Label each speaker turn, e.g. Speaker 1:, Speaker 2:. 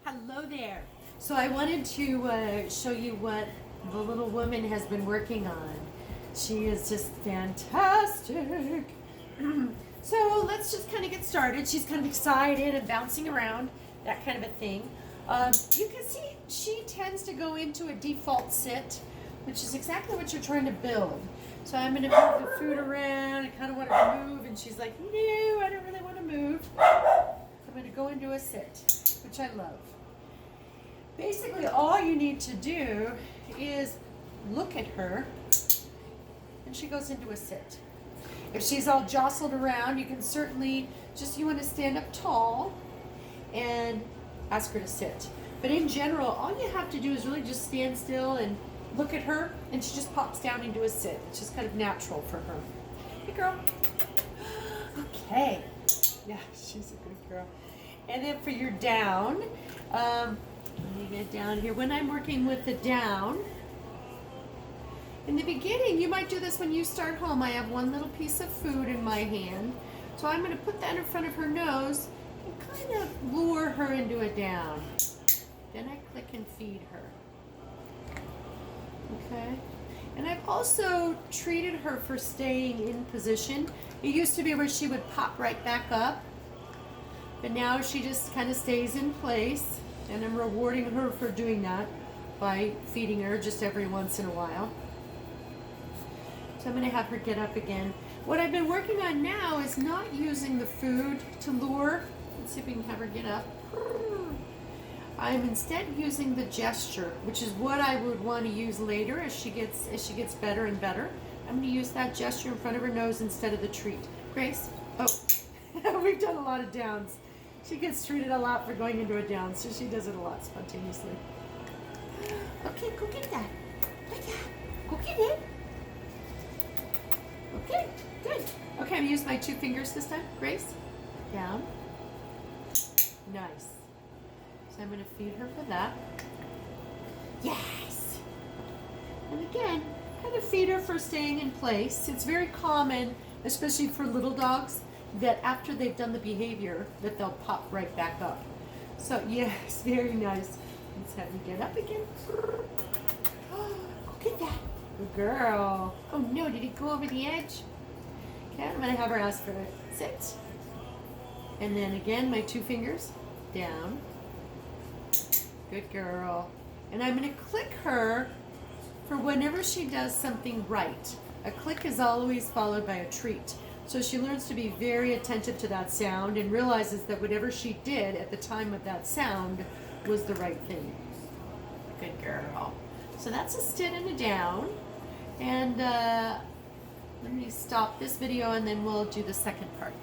Speaker 1: Hello there.
Speaker 2: So I wanted to show you what the little woman has been working on. She is just fantastic. So let's just kind of get started. She's kind of excited and bouncing around, that kind of a thing. You can see she tends to go into a default sit, which is exactly what you're trying to build. So I'm going to move the food around. I kind of want her to move, and she's like, no, I don't really want to move. I'm going to go into a sit, which I love. Basically, all you need to do is look at her, and she goes into a sit. If she's all jostled around, you can certainly you want to stand up tall and ask her to sit. But in general, all you have to do is really just stand still and look at her, and she just pops down into a sit. It's just kind of natural for her. Hey, girl. Okay. Yeah, she's a good girl. And then for your down, let me get down here. When I'm working with the down, in the beginning, you might do this when you start home. I have one little piece of food in my hand. So I'm going to put that in front of her nose and kind of lure her into a down. Then I click and feed her. Okay? And I've also treated her for staying in position. It used to be where she would pop right back up. But now she just kind of stays in place. And I'm rewarding her for doing that by feeding her just every once in a while. So I'm going to have her get up again. What I've been working on now is not using the food to lure. Let's see if we can have her get up. I'm instead using the gesture, which is what I would want to use later as she gets better and better. I'm going to use that gesture in front of her nose instead of the treat. Grace? Oh, we've done a lot of downs. She gets treated a lot for going into a down, so she does it a lot spontaneously. Okay, go get that. Go get it. Okay, good. Okay, I'm going to use my 2 fingers this time. Grace, down. Nice. So I'm going to feed her for that. Yes. And again, kind of feed her for staying in place. It's very common, especially for little dogs, that after they've done the behavior, that they'll pop right back up. So yes, very nice. Let's have you get up again. Go get that. Good girl. Oh no, did it go over the edge? Okay, I'm going to have her ask for a sit. And then again, my 2 fingers down. Good girl. And I'm going to click her for whenever she does something right. A click is always followed by a treat. So she learns to be very attentive to that sound and realizes that whatever she did at the time of that sound was the right thing. Good girl. So that's a sit and a down. And let me stop this video and then we'll do the second part.